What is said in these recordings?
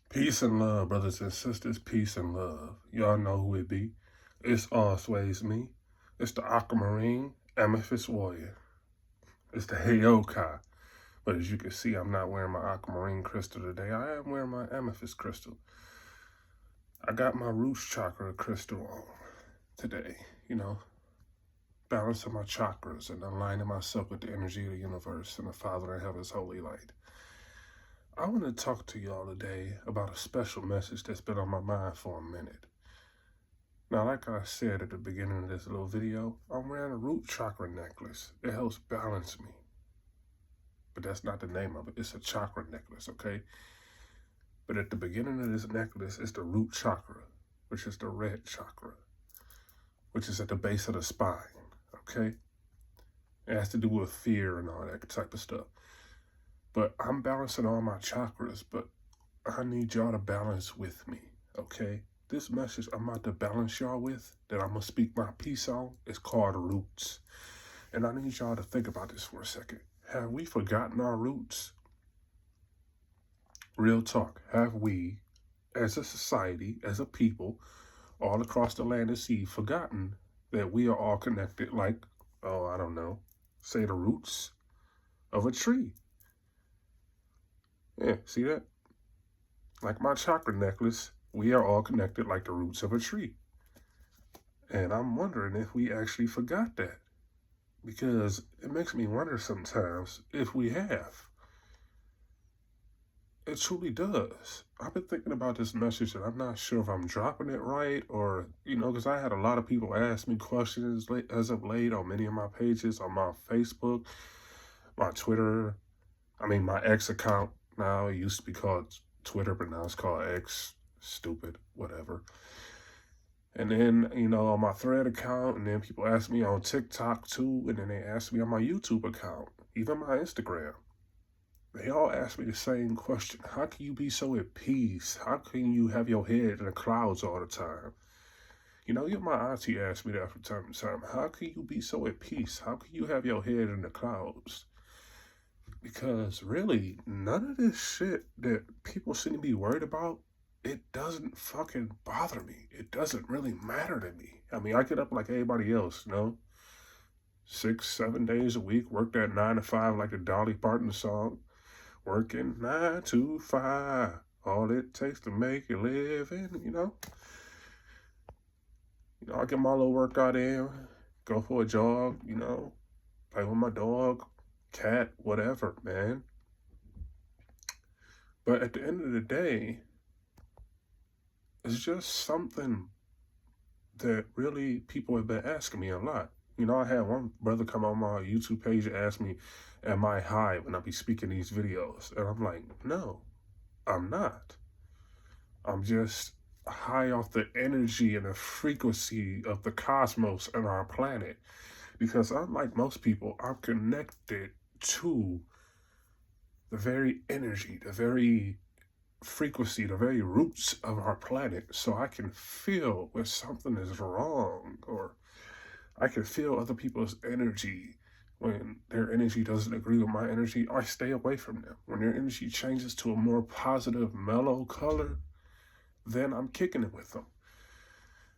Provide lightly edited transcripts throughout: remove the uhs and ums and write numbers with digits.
Peace and love, brothers and sisters. Peace and love. Y'all know who it be. It's always me. It's the Aquamarine Amethyst Warrior. It's the Heyokai. But as you can see, I'm not wearing my Aquamarine crystal today. I am wearing my Amethyst crystal. I got my Roots Chakra crystal on today. Balancing my chakras and aligning myself with the energy of the universe and the Father in Heaven's holy light. I want to talk to y'all today about a special message that's been on my mind for a minute. Now, like I said at the beginning of this little video, I'm wearing a root chakra necklace. It helps balance me. But that's not the name of it. It's a chakra necklace, okay? But at the beginning of this necklace is the root chakra, which is the red chakra, which is at the base of the spine, okay? It has to do with fear and all that type of stuff. But I'm balancing all my chakras, but I need y'all to balance with me, okay? This message I'm about to balance y'all with, that I'm going to speak my piece on, is called roots. And I need y'all to think about this for a second. Have we forgotten our roots? Real talk. Have we, as a society, as a people, all across the land and sea, forgotten that we are all connected like, I don't know, say the roots of a tree? Yeah, see that? Like my chakra necklace, we are all connected like the roots of a tree. And I'm wondering if we actually forgot that. Because it makes me wonder sometimes if we have. It truly does. I've been thinking about this message and I'm not sure if I'm dropping it right or, because I had a lot of people ask me questions as of late on many of my pages, on my Facebook, my Twitter, my X account now. It used to be called Twitter, but now it's called X. Stupid, whatever. And then, on my Thread account, and then people ask me on TikTok too, and then they ask me on my YouTube account, even my Instagram. They all ask me the same question. How can you be so at peace? How can you have your head in the clouds all the time? Even my auntie asked me that from time to time. How can you be so at peace? How can you have your head in the clouds? Because really, none of this shit that people seem to be worried about, it doesn't fucking bother me. It doesn't really matter to me. I get up like everybody else, 6, 7 days a week, work that 9 to 5 like the Dolly Parton song. Working 9 to 5, all it takes to make a living, I get my little workout in, go for a jog, play with my dog, cat, whatever, man. But at the end of the day, it's just something that really people have been asking me a lot. I had one brother come on my YouTube page and ask me, am I high when I be speaking these videos? And I'm like, no, I'm not. I'm just high off the energy and the frequency of the cosmos and our planet. Because unlike most people, I'm connected to the very energy, the very frequency, the very roots of our planet. So I can feel when something is wrong, or I can feel other people's energy. When their energy doesn't agree with my energy, I stay away from them. When their energy changes to a more positive, mellow color, then I'm kicking it with them.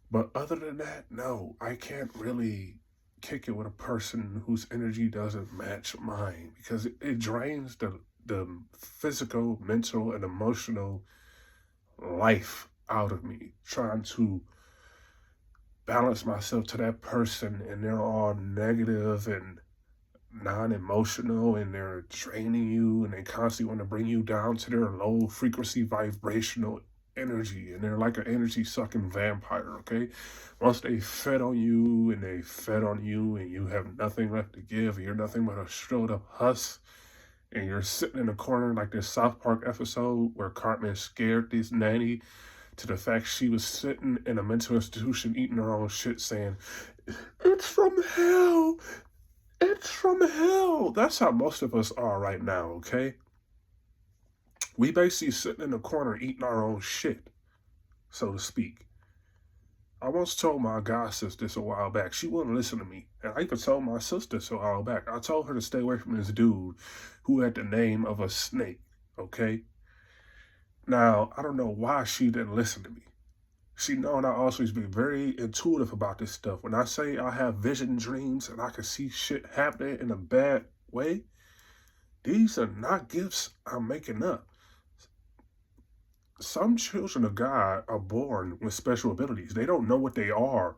But other than that, no, I can't really kick it with a person whose energy doesn't match mine, because it drains the physical, mental, and emotional life out of me, trying to balance myself to that person, and they're all negative and non-emotional, and they're draining you, and they constantly want to bring you down to their low frequency vibrational energy, and they're like an energy sucking vampire, okay? Once they fed on you and you have nothing left to give, and you're nothing but a straight up husk, and you're sitting in a corner like this South Park episode where Cartman scared this nanny to the fact she was sitting in a mental institution eating her own shit saying, "It's from hell. It's from hell." That's how most of us are right now, okay? We basically sitting in the corner eating our own shit, so to speak. I once told my god sister this a while back. She wouldn't listen to me. And I even told my sister this a while back. I told her to stay away from this dude who had the name of a snake, okay? Now, I don't know why she didn't listen to me. She known I always be very intuitive about this stuff. When I say I have vision dreams and I can see shit happening in a bad way, these are not gifts I'm making up. Some children of God are born with special abilities. They don't know what they are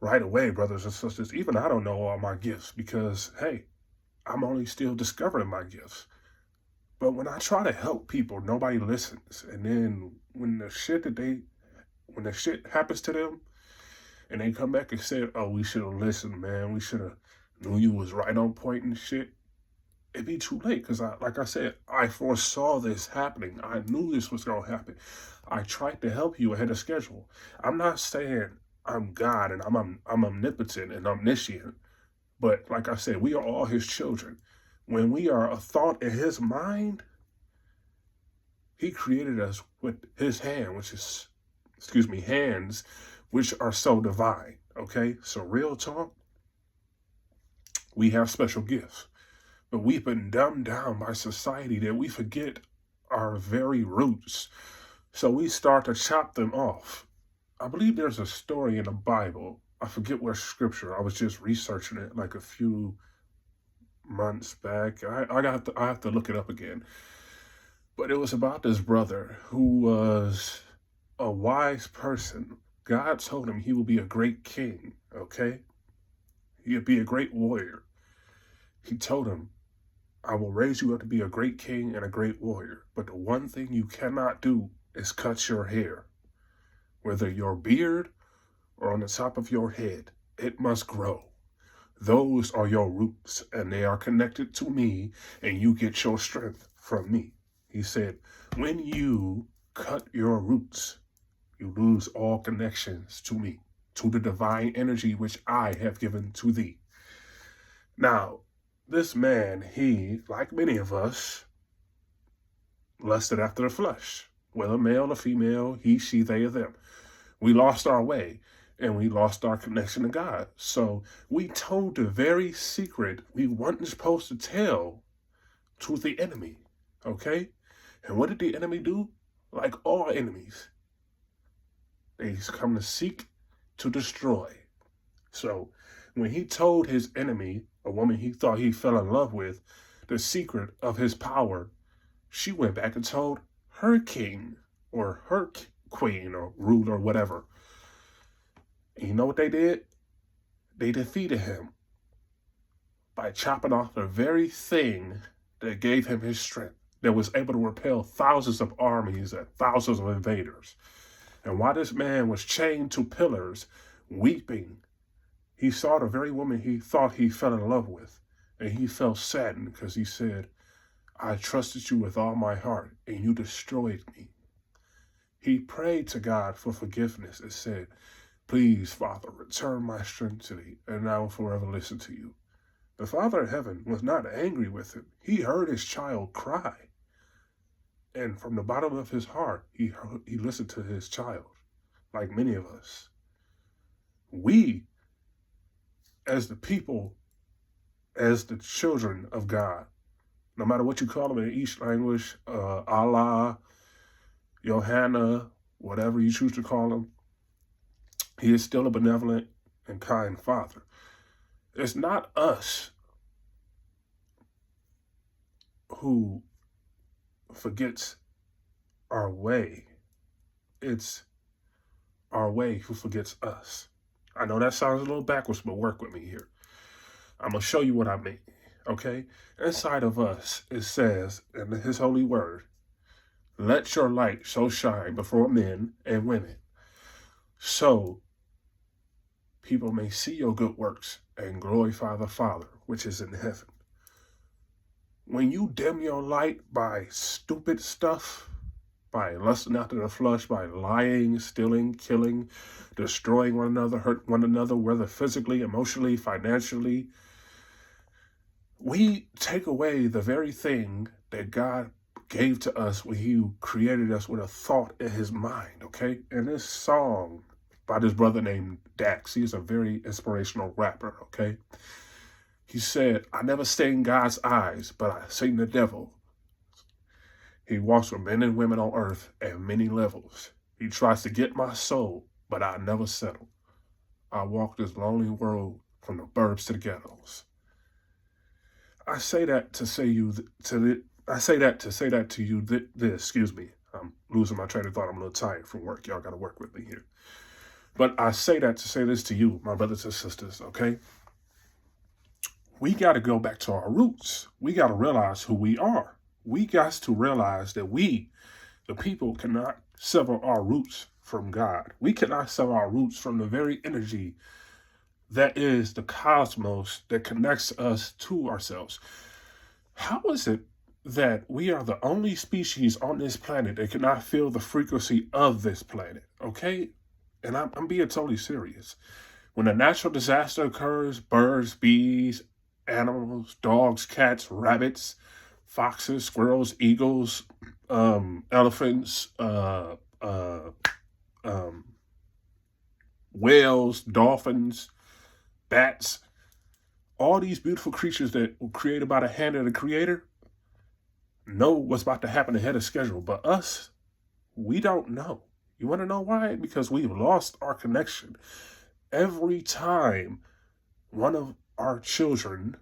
right away, brothers and sisters. Even I don't know all my gifts because, hey, I'm only still discovering my gifts. But when I try to help people, nobody listens. And then when the shit happens to them, and they come back and say, "Oh, we should have listened, man. We should have knew you was right on point and shit." It'd be too late because, like I said, I foresaw this happening. I knew this was gonna happen. I tried to help you ahead of schedule. I'm not saying I'm God and I'm omnipotent and omniscient, but like I said, we are all His children. When we are a thought in His mind, He created us with His hand, hands, which are so divine. Okay, so real talk, we have special gifts. But we've been dumbed down by society that we forget our very roots. So we start to chop them off. I believe there's a story in the Bible. I forget what scripture. I was just researching it like a few months back. I have to look it up again. But it was about this brother who was a wise person. God told him he would be a great king, okay? He'd be a great warrior. He told him, I will raise you up to be a great king and a great warrior. But the one thing you cannot do is cut your hair. Whether your beard or on the top of your head, it must grow. Those are your roots, and they are connected to me, and you get your strength from me. He said, when you cut your roots, you lose all connections to me, to the divine energy which I have given to thee. Now, this man, he, like many of us, lusted after the flesh, whether male or female, he, she, they, or them. We lost our way and we lost our connection to God. So we told the very secret we weren't supposed to tell to the enemy, okay? And what did the enemy do? Like all enemies, they come to seek to destroy. So when he told his enemy, a woman he thought he fell in love with, the secret of his power, she went back and told her king or her queen or ruler or whatever. And you know what they did? They defeated him by chopping off the very thing that gave him his strength, that was able to repel thousands of armies and thousands of invaders. And while this man was chained to pillars, weeping, he saw the very woman he thought he fell in love with, and he felt saddened because he said, I trusted you with all my heart, and you destroyed me. He prayed to God for forgiveness and said, please, Father, return my strength to thee, and I will forever listen to you. The Father in heaven was not angry with him. He heard his child cry. And from the bottom of his heart, he listened to his child, like many of us. We, as the people, as the children of God, no matter what you call them in each language, Allah, Johanna, whatever you choose to call him, he is still a benevolent and kind Father. It's not us who forgets our way. It's our way who forgets us. I know that sounds a little backwards, but work with me here. I'm going to show you what I mean, okay? Inside of us, it says in his holy word, let your light so shine before men and women, so people may see your good works and glorify the Father, which is in heaven. When you dim your light by stupid stuff, by lusting after the flesh, by lying, stealing, killing, destroying one another, hurt one another, whether physically, emotionally, financially, we take away the very thing that God gave to us when he created us with a thought in his mind, okay? And this song by this brother named Dax, he's a very inspirational rapper, okay? He said, I never seen God's eyes, but I seen the devil. He walks with men and women on earth at many levels. He tries to get my soul, but I never settle. I walk this lonely road from the burbs to the ghettos. I say that to say you to I say that to say that to you. Excuse me. I'm losing my train of thought. I'm a little tired from work. Y'all got to work with me here. But I say that to say this to you, my brothers and sisters. Okay, we got to go back to our roots. We got to realize who we are. We got to realize that we, the people, cannot sever our roots from God. We cannot sever our roots from the very energy that is the cosmos that connects us to ourselves. How is it that we are the only species on this planet that cannot feel the frequency of this planet? Okay? And I'm being totally serious. When a natural disaster occurs, birds, bees, animals, dogs, cats, rabbits, foxes, squirrels, eagles, elephants, whales, dolphins, bats, all these beautiful creatures that were created by the hand of the creator know what's about to happen ahead of schedule. But us, we don't know. You want to know why? Because we've lost our connection. Every time one of our children,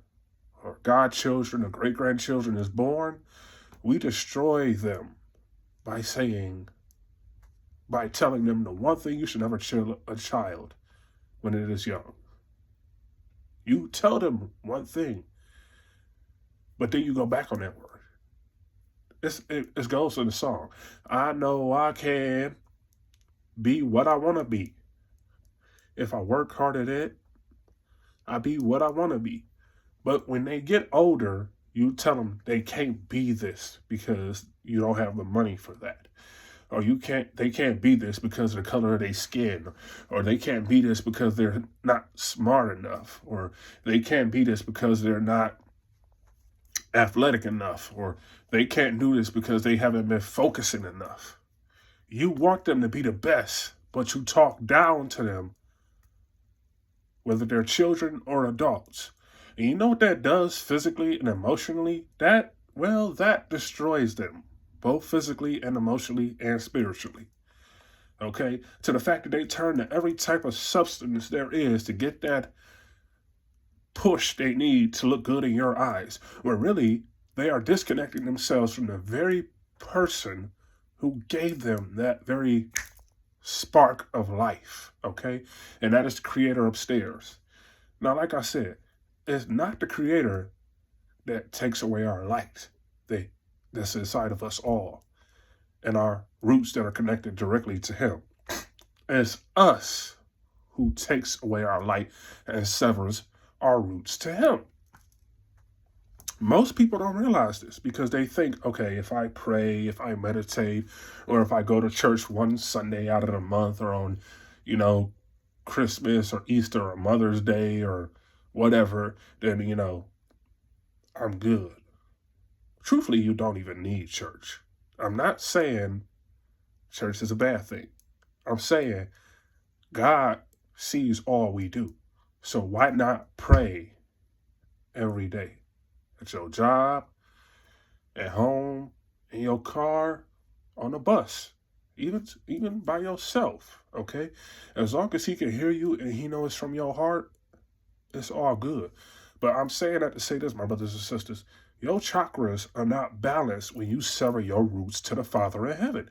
or godchildren, or great-grandchildren is born, we destroy them by telling them the one thing you should never tell a child when it is young. You tell them one thing, but then you go back on that word. It goes in the song. I know I can be what I want to be. If I work hard at it, I be what I want to be. But when they get older, you tell them they can't be this because you don't have the money for that. Or they can't be this because of the color of their skin, or they can't be this because they're not smart enough, or they can't be this because they're not athletic enough, or they can't do this because they haven't been focusing enough. You want them to be the best, but you talk down to them, whether they're children or adults. And you know what that does physically and emotionally? That destroys them, both physically and emotionally and spiritually. Okay? To the fact that they turn to every type of substance there is to get that push they need to look good in your eyes, where really they are disconnecting themselves from the very person who gave them that very spark of life. Okay? And that is the creator upstairs. Now, like I said, it's not the creator that takes away our light that's inside of us all and our roots that are connected directly to him. It's us who takes away our light and severs our roots to him. Most people don't realize this because they think, okay, if I pray, if I meditate, or if I go to church one Sunday out of the month, or on, Christmas or Easter or Mother's Day or whatever, then, I'm good. Truthfully, you don't even need church. I'm not saying church is a bad thing. I'm saying God sees all we do. So why not pray every day? At your job, at home, in your car, on the bus, even by yourself, okay? As long as he can hear you and he knows it's from your heart, it's all good. But I'm saying that to say this, my brothers and sisters, your chakras are not balanced when you sever your roots to the Father in heaven.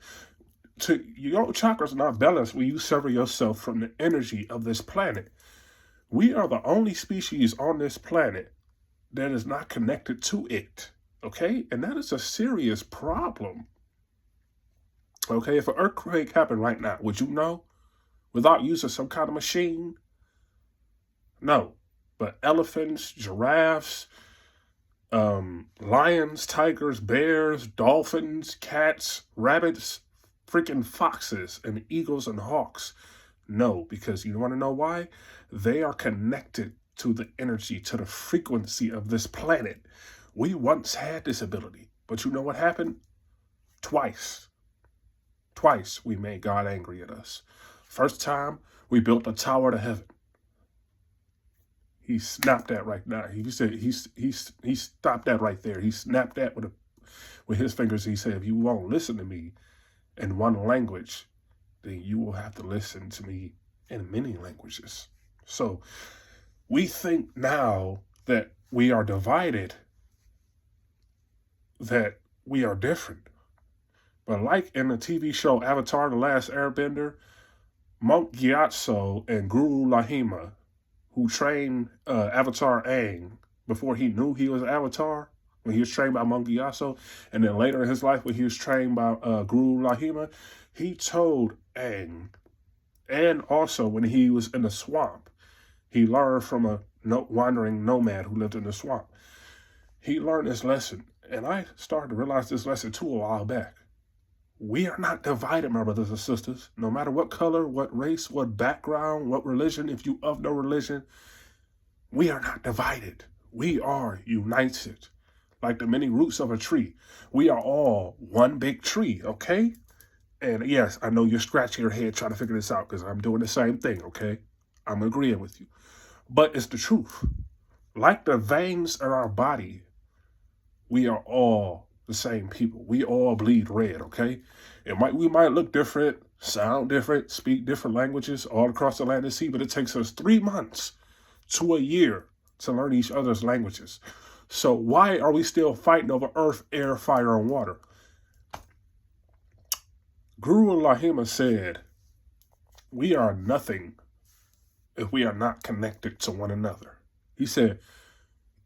Your chakras are not balanced when you sever yourself from the energy of this planet. We are the only species on this planet that is not connected to it, okay? And that is a serious problem. Okay, if an earthquake happened right now, would you know? Without using some kind of machine? No. But elephants, giraffes, lions, tigers, bears, dolphins, cats, rabbits, freaking foxes, and eagles and hawks. No, because you want to know why? They are connected to the energy, to the frequency of this planet. We once had this ability, but you know what happened? Twice we made God angry at us. First time, we built a tower to heaven. He snapped that right now. He said he stopped that right there. He snapped that with With his fingers, he said, if you won't listen to me in one language, then you will have to listen to me in many languages. So we think now that we are divided, that we are different. But like in the TV show Avatar: The Last Airbender, Monk Gyatso and Guru Lahima, who trained Avatar Aang before he knew he was Avatar, when he was trained by Monk Gyatso, and then later in his life when he was trained by Guru Lahima, he told Aang, and also when he was in the swamp, he learned from a wandering nomad who lived in the swamp. He learned this lesson, and I started to realize this lesson too a while back. We are not divided, my brothers and sisters. No matter what color, what race, what background, what religion, if you of no religion, we are not divided. We are united. Like the many roots of a tree. We are all one big tree, okay? And yes, I know you're scratching your head trying to figure this out because I'm doing the same thing, okay? I'm agreeing with you. But it's the truth. Like the veins in our body, we are all the same people. We all bleed red, okay? We might look different, sound different, speak different languages all across the land and sea, but it takes us 3 months to a year to learn each other's languages. So why are we still fighting over earth, air, fire, and water? Guru Lahima said, we are nothing if we are not connected to one another. He said,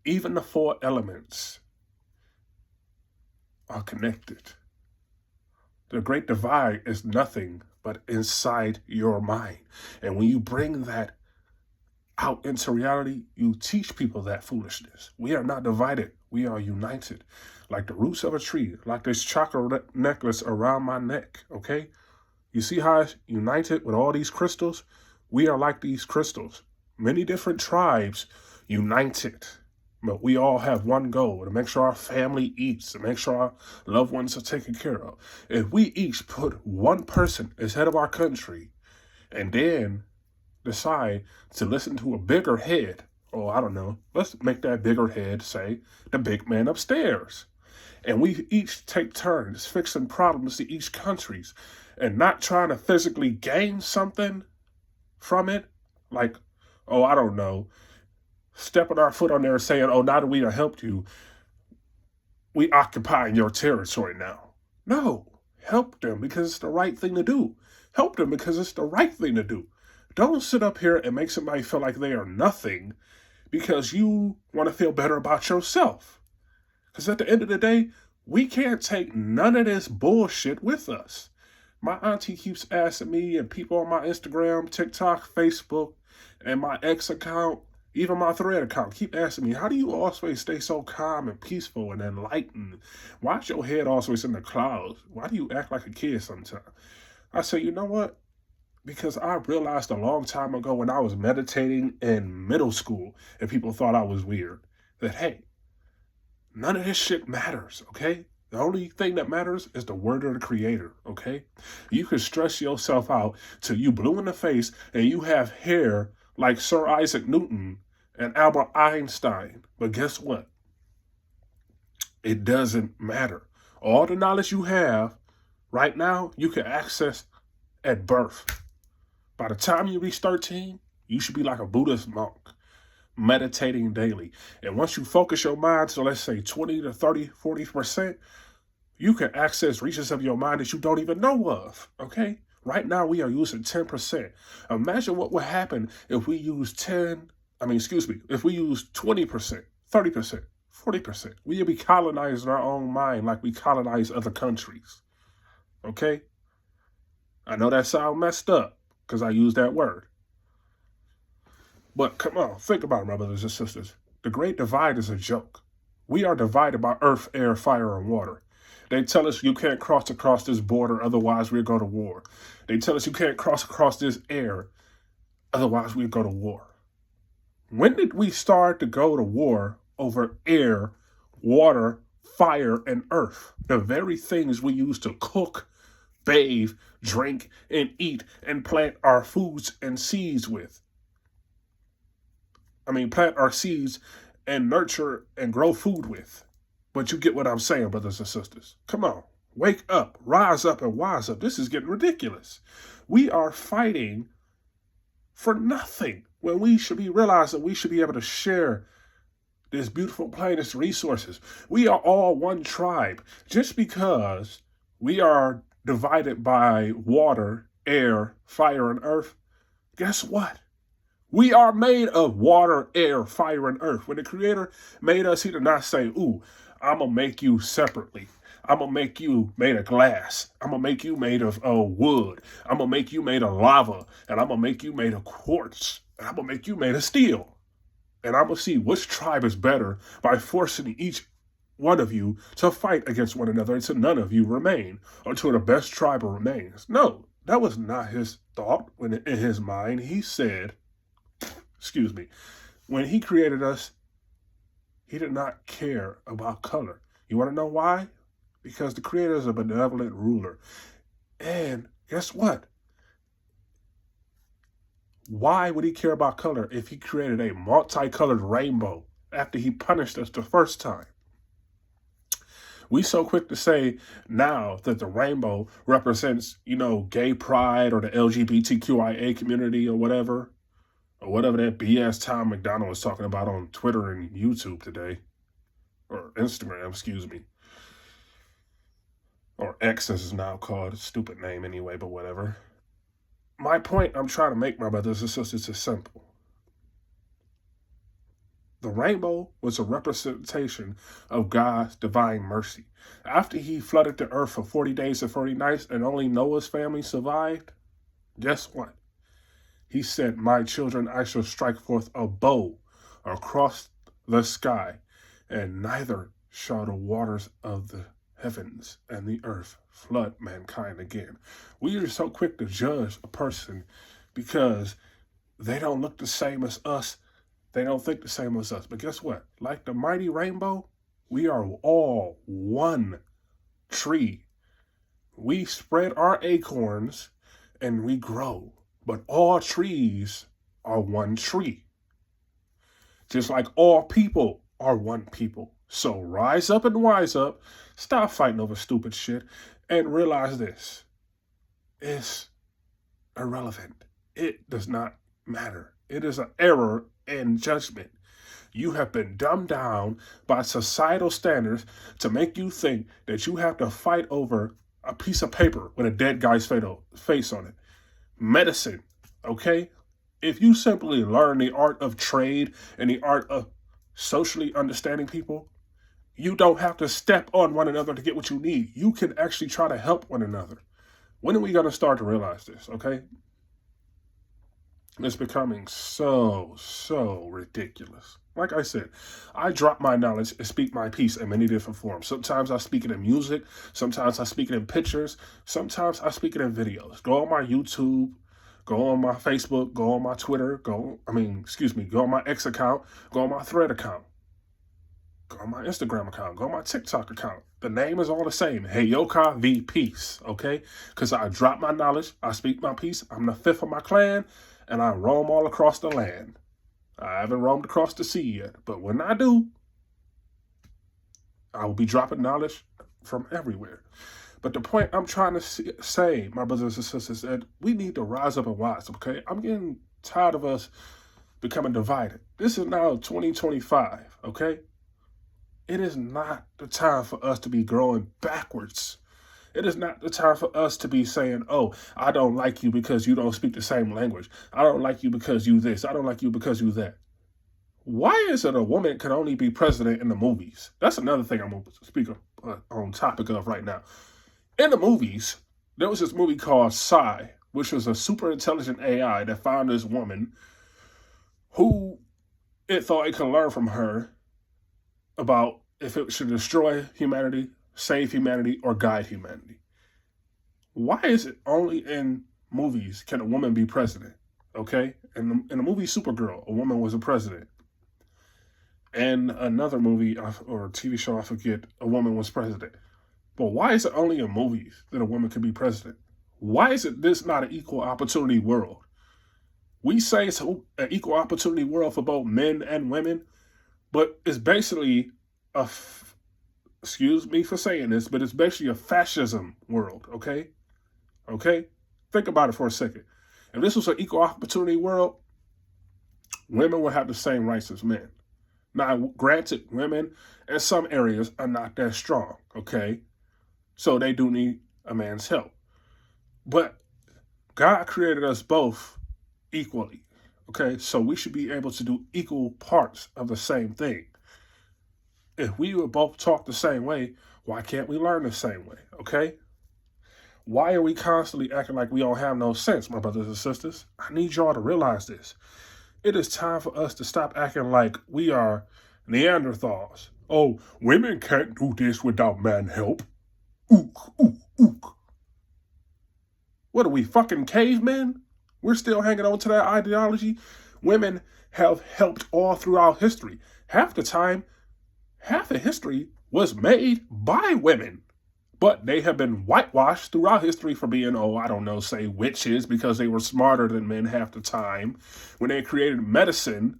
even the 4 elements are connected. The great divide is nothing but inside your mind. And when you bring that out into reality, you teach people that foolishness. We are not divided. We are united. Like the roots of a tree, like this chakra necklace around my neck, okay? You see how it's united with all these crystals? We are like these crystals. Many different tribes united. But we all have one goal, to make sure our family eats, to make sure our loved ones are taken care of. If we each put one person as head of our country and then decide to listen to a bigger head, or I don't know, let's make that bigger head say the big man upstairs. And we each take turns fixing problems to each countries and not trying to physically gain something from it. Like, oh, I don't know, stepping our foot on there and saying, oh, now that we have helped you, we occupying your territory now. No, help them because it's the right thing to do. Help them because it's the right thing to do. Don't sit up here and make somebody feel like they are nothing because you want to feel better about yourself. Because at the end of the day, we can't take none of this bullshit with us. My auntie keeps asking me and people on my Instagram, TikTok, Facebook, and my ex account, even my Thread account, keep asking me, how do you always stay so calm and peaceful and enlightened? Why is your head always in the clouds? Why do you act like a kid sometimes? I say, you know what? Because I realized a long time ago when I was meditating in middle school and people thought I was weird, that, hey, none of this shit matters, okay? The only thing that matters is the word of the creator, okay? You can stress yourself out till you blue in the face and you have hair like Sir Isaac Newton and Albert Einstein. But guess what? It doesn't matter. All the knowledge you have right now, you can access at birth. By the time you reach 13, you should be like a Buddhist monk, meditating daily. And once you focus your mind to, let's say, 20 to 30, 40%, you can access regions of your mind that you don't even know of, okay? Right now, we are using 10%. Imagine what would happen if we use if we use 20%, 30%, 40%. We'd be colonizing our own mind like we colonize other countries, okay? I know that sounds messed up because I use that word. But come on, think about it, my brothers and sisters. The Great Divide is a joke. We are divided by earth, air, fire, and water. They tell us you can't cross across this border, otherwise we'll go to war. They tell us you can't cross across this air, otherwise we'll go to war. When did we start to go to war over air, water, fire, and earth? The very things we use to cook, bathe, drink, and eat, and plant our foods and seeds with. Plant our seeds and nurture and grow food with. But you get what I'm saying, brothers and sisters. Come on. Wake up. Rise up and wise up. This is getting ridiculous. We are fighting for nothing when we should be realizing we should be able to share this beautiful planet resources. We are all one tribe. Just because we are divided by water, air, fire, and earth, guess what? We are made of water, air, fire, and earth. When the Creator made us, He did not say, ooh, I'm going to make you separately. I'm going to make you made of glass. I'm going to make you made of wood. I'm going to make you made of lava. And I'm going to make you made of quartz. And I'm going to make you made of steel. And I'm going to see which tribe is better by forcing each one of you to fight against one another until none of you remain, until the best tribe remains. No, that was not His thought in His mind. He said, when He created us, He did not care about color. You want to know why? Because the Creator is a benevolent ruler. And guess what? Why would He care about color if He created a multicolored rainbow after He punished us the first time? We so quick to say now that the rainbow represents, gay pride or the LGBTQIA community or whatever that BS Tom McDonald was talking about on Twitter and YouTube today, or Instagram, excuse me. Or X as it's now called, stupid name anyway, but whatever. My point I'm trying to make, my brothers and sisters, is simple. The rainbow was a representation of God's divine mercy. After He flooded the earth for 40 days and 40 nights and only Noah's family survived, guess what? He said, my children, I shall strike forth a bow across the sky, and neither shall the waters of the heavens and the earth flood mankind again. We are so quick to judge a person because they don't look the same as us. They don't think the same as us. But guess what? Like the mighty rainbow, we are all one tree. We spread our acorns and we grow. But all trees are one tree. Just like all people are one people. So rise up and wise up. Stop fighting over stupid shit and realize this. It's irrelevant. It does not matter. It is an error in judgment. You have been dumbed down by societal standards to make you think that you have to fight over a piece of paper with a dead guy's face on it. Medicine, okay? If you simply learn the art of trade and the art of socially understanding people, you don't have to step on one another to get what you need. You can actually try to help one another. When are we going to start to realize this, okay? It's becoming so ridiculous. Like I said, I drop my knowledge and speak my piece in many different forms. Sometimes I speak it in music. Sometimes I speak it in pictures. Sometimes I speak it in videos. Go on my YouTube. Go on my Facebook. Go on my Twitter. Go on my X account. Go on my Thread account. Go on my Instagram account. Go on my TikTok account. The name is all the same. Heyoka V Peace, okay? Because I drop my knowledge. I speak my piece. I'm the fifth of my clan, and I roam all across the land. I haven't roamed across the sea yet, but when I do, I will be dropping knowledge from everywhere. But the point I'm trying to say, my brothers and sisters, is that we need to rise up and wise, okay? I'm getting tired of us becoming divided. This is now 2025, okay? It is not the time for us to be growing backwards. It is not the time for us to be saying, oh, I don't like you because you don't speak the same language. I don't like you because you this. I don't like you because you that. Why is it a woman can only be president in the movies? That's another thing I'm going to speak on topic of right now. In the movies, there was this movie called Psy, which was a super intelligent AI that found this woman who it thought it could learn from her about if it should destroy humanity, save humanity, or guide humanity. Why is it only in movies can a woman be president? Okay? In the movie Supergirl, a woman was a president. And another movie or TV show, I forget, a woman was president. But why is it only in movies that a woman can be president? Why is it this not an equal opportunity world? We say it's an equal opportunity world for both men and women, but it's basically Excuse me for saying this, but it's basically a fascism world, okay? Okay? Think about it for a second. If this was an equal opportunity world, women would have the same rights as men. Now, granted, women in some areas are not that strong, okay? So they do need a man's help. But God created us both equally, okay? So we should be able to do equal parts of the same thing. If we were both taught the same way, why can't we learn the same way, okay? Why are we constantly acting like we don't have no sense, my brothers and sisters? I need y'all to realize this. It is time for us to stop acting like we are Neanderthals. Oh, women can't do this without man help. Ook, ook, ook. What are we, fucking cavemen? We're still hanging on to that ideology. Women have helped all throughout history. Half the time, half the history was made by women. But they have been whitewashed throughout history for being, say witches because they were smarter than men half the time. When they created medicine,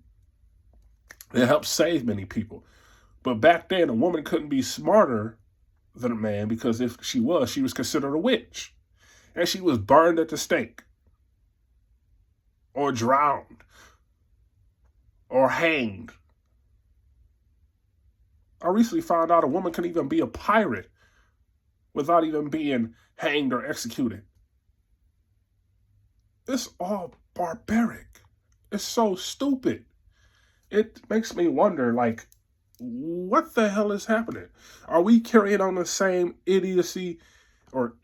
it helped save many people. But back then, a woman couldn't be smarter than a man because if she was considered a witch. And she was burned at the stake. Or drowned. Or hanged. I recently found out a woman can even be a pirate without even being hanged or executed. It's all barbaric. It's so stupid. It makes me wonder, like, what the hell is happening? Are we carrying on the same idiocy or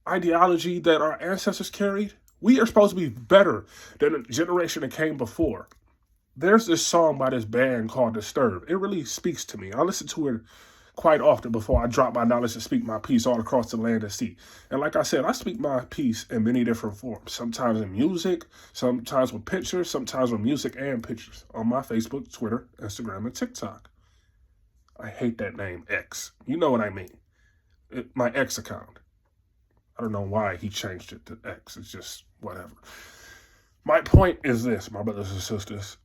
ideology that our ancestors carried? We are supposed to be better than the generation that came before. There's this song by this band called Disturbed. It really speaks to me. I listen to it quite often before I drop my knowledge and speak my piece all across the land and sea. And like I said, I speak my piece in many different forms. Sometimes in music, sometimes with pictures, sometimes with music and pictures on my Facebook, Twitter, Instagram, and TikTok. I hate that name, X. You know what I mean. My X account. I don't know why he changed it to X. It's just whatever. My point is this, my brothers and sisters.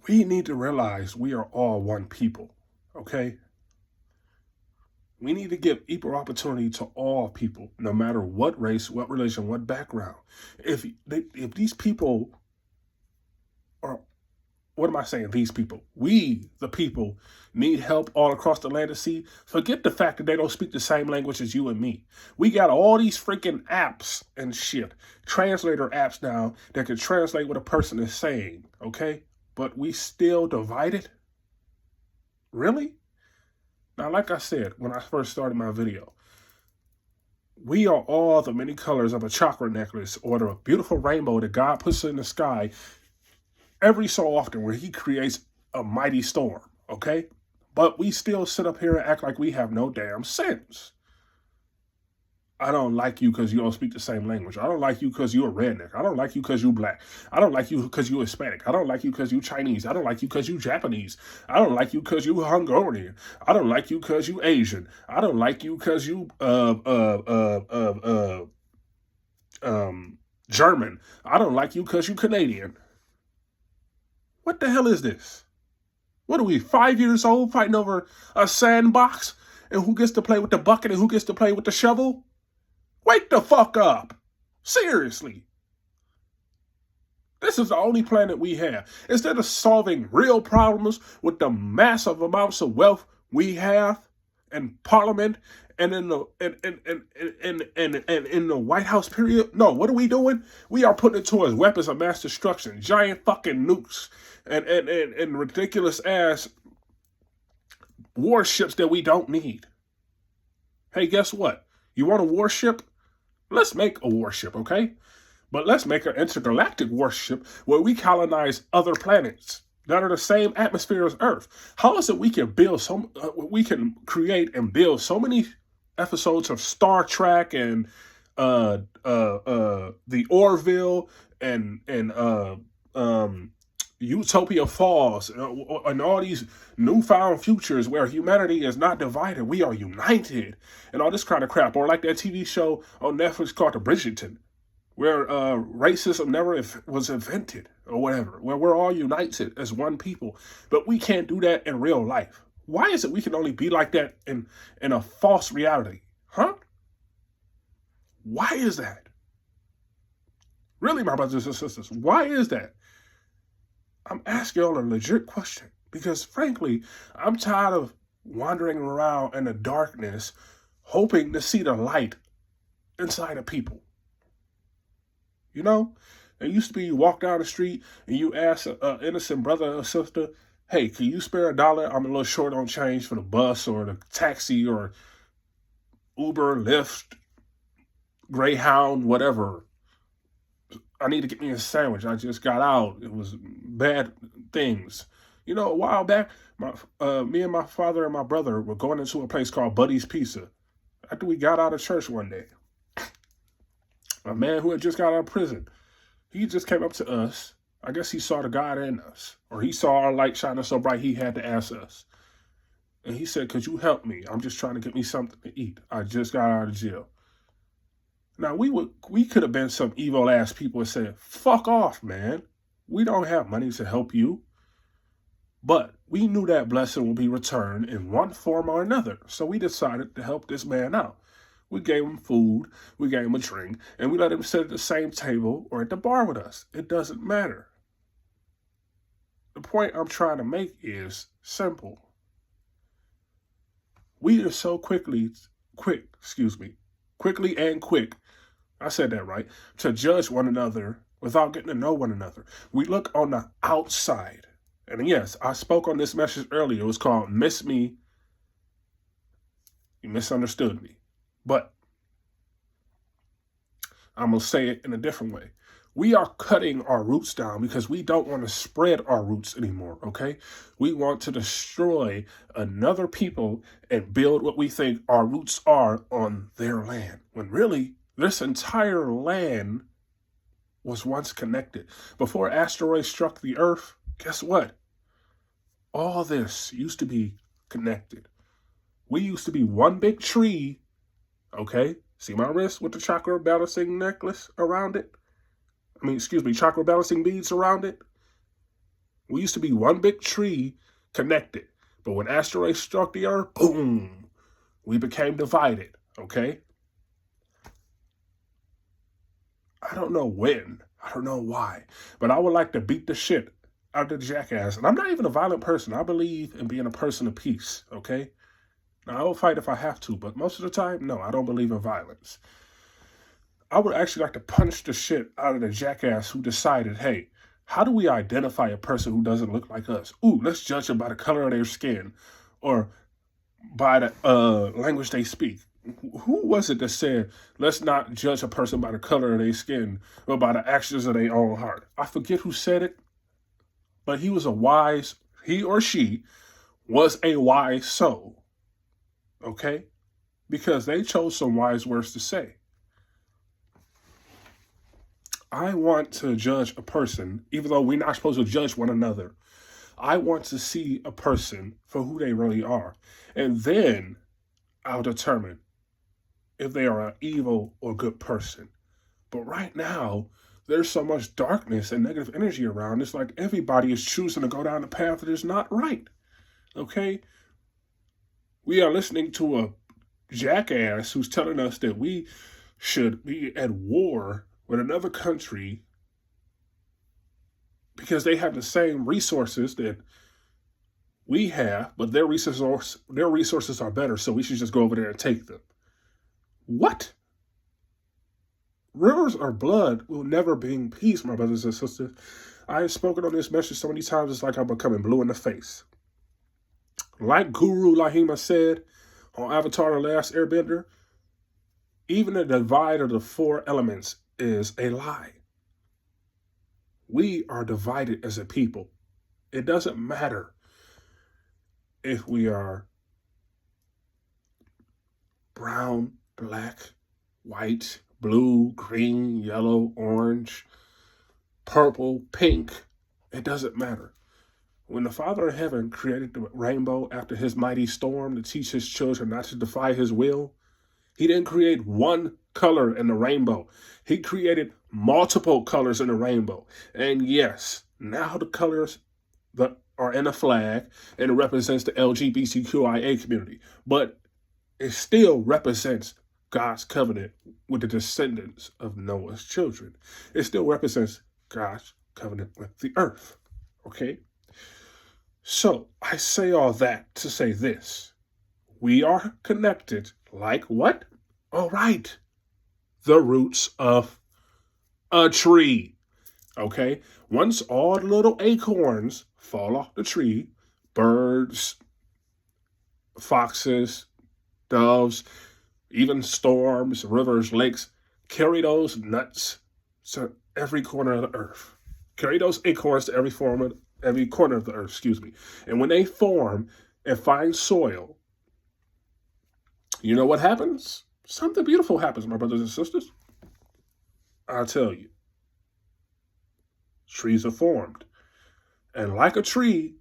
We need to realize we are all one people, okay? We need to give equal opportunity to all people, no matter what race, what religion, what background. If these people are, what am I saying, these people? We, the people, need help all across the land and sea. Forget the fact that they don't speak the same language as you and me. We got all these freaking apps and shit, translator apps now that can translate what a person is saying, okay? But we still divided? Really? Now, like I said, when I first started my video, we are all the many colors of a chakra necklace or the beautiful rainbow that God puts in the sky every so often where he creates a mighty storm, okay? But we still sit up here and act like we have no damn sense. I don't like you because you don't speak the same language. I don't like you because you're a redneck. I don't like you because you're black. I don't like you because you're Hispanic. I don't like you because you're Chinese. I don't like you because you're Japanese. I don't like you because you're Hungarian. I don't like you because you're Asian. I don't like you because you German. I don't like you because you're Canadian. What the hell is this? What are we, 5 years old fighting over a sandbox? And who gets to play with the bucket and who gets to play with the shovel? Wake the fuck up. Seriously. This is the only planet we have. Instead of solving real problems with the massive amounts of wealth we have in Parliament and in the in the White House period, no, what are we doing? We are putting it towards weapons of mass destruction, giant fucking nukes, and ridiculous ass warships that we don't need. Hey, guess what? You want a warship? Let's make a warship, okay? But let's make an intergalactic warship where we colonize other planets that are the same atmosphere as Earth. How is it we can build we can create and build so many episodes of Star Trek and the Orville and Utopia Falls and all these newfound futures where humanity is not divided, we are united, and all this kind of crap. Or like that TV show on Netflix called The Bridgerton, where racism never was invented, or whatever, where we're all united as one people, but we can't do that in real life. Why is it we can only be like that in a false reality? Huh? Why is that? Really, my brothers and sisters, why is that? I'm asking y'all a legit question because, frankly, I'm tired of wandering around in the darkness hoping to see the light inside of people. You know, it used to be you walk down the street and you ask an innocent brother or sister, hey, can you spare $1? I'm a little short on change for the bus or the taxi or Uber, Lyft, Greyhound, whatever. I need to get me a sandwich. I just got out. It was bad things. You know, a while back, me and my father and my brother were going into a place called Buddy's Pizza. After we got out of church one day, a man who had just got out of prison, he just came up to us. I guess he saw the God in us, or he saw our light shining so bright he had to ask us. And he said, could you help me? I'm just trying to get me something to eat. I just got out of jail. Now, we could have been some evil-ass people and said, fuck off, man. We don't have money to help you. But we knew that blessing would be returned in one form or another. So we decided to help this man out. We gave him food, we gave him a drink, and we let him sit at the same table or at the bar with us. It doesn't matter. The point I'm trying to make is simple. We are so quickly and quick, I said that right, to judge one another without getting to know one another. We look on the outside. And yes, I spoke on this message earlier. It was called Miss Me. You misunderstood me. But I'm going to say it in a different way. We are cutting our roots down because we don't want to spread our roots anymore, okay? We want to destroy another people and build what we think our roots are on their land. When really, this entire land was once connected. Before asteroids struck the earth, guess what? All this used to be connected. We used to be one big tree, okay? See my wrist with the chakra balancing necklace around it? Chakra balancing beads around it. We used to be one big tree connected. But when asteroids struck the earth, boom, we became divided, okay? I don't know when. I don't know why. But I would like to beat the shit out of the jackass. And I'm not even a violent person. I believe in being a person of peace, okay? Now, I will fight if I have to, but most of the time, no, I don't believe in violence. I would actually like to punch the shit out of the jackass who decided, hey, how do we identify a person who doesn't look like us? Ooh, let's judge them by the color of their skin or by the language they speak. Who was it that said, let's not judge a person by the color of their skin, but by the actions of their own heart? I forget who said it, but he or she was a wise soul, okay? Because they chose some wise words to say. I want to judge a person, even though we're not supposed to judge one another. I want to see a person for who they really are. And then I'll determine if they are an evil or good person. But right now, there's so much darkness and negative energy around. It's like everybody is choosing to go down the path that is not right. Okay? We are listening to a jackass who's telling us that we should be at war with another country because they have the same resources that we have, but their resources are better, so we should just go over there and take them. What? Rivers or blood will never bring peace, my brothers and sisters. I have spoken on this message so many times, it's like I'm becoming blue in the face. Like Guru Lahima said on Avatar: The Last Airbender, even the divide of the 4 elements is a lie. We are divided as a people. It doesn't matter if we are brown, black, white, blue, green, yellow, orange, purple, pink. It doesn't matter. When the Father in heaven created the rainbow after his mighty storm to teach his children not to defy his will, he didn't create one color in the rainbow. He created multiple colors in the rainbow. And yes, now the colors that are in a flag, and it represents the LGBTQIA community, but it still represents God's covenant with the descendants of Noah's children. It still represents God's covenant with the earth. Okay? So I say all that to say this. We are connected like what? All right. The roots of a tree. Okay? Once all the little acorns fall off the tree, birds, foxes, doves, even storms, rivers, lakes, carry those nuts to every corner of the earth. Carry those acorns to every corner of the earth, excuse me. And when they form and find soil, you know what happens? Something beautiful happens, my brothers and sisters. I'll tell you. Trees are formed. And like a tree,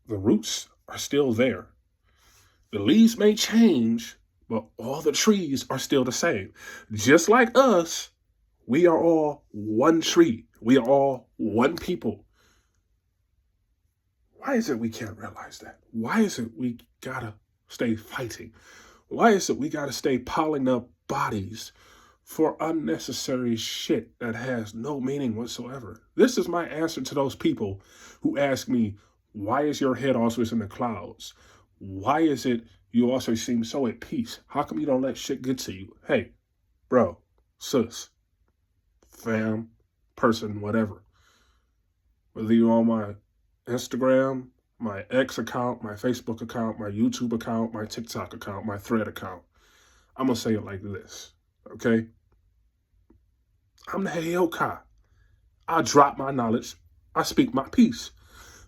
the roots are still there. The leaves may change, but all the trees are still the same. Just like us, we are all one tree. We are all one people. Why is it we can't realize that? Why is it we gotta stay fighting? Why is it we gotta stay piling up bodies for unnecessary shit that has no meaning whatsoever? This is my answer to those people who ask me, why is your head always in the clouds? Why is it you also seem so at peace? How come you don't let shit get to you? Hey, bro, sis, fam, person, whatever. Whether you're on my Instagram, my X account, my Facebook account, my YouTube account, my TikTok account, my Thread account, I'm going to say it like this, okay? I'm the Heyoka. I drop my knowledge. I speak my peace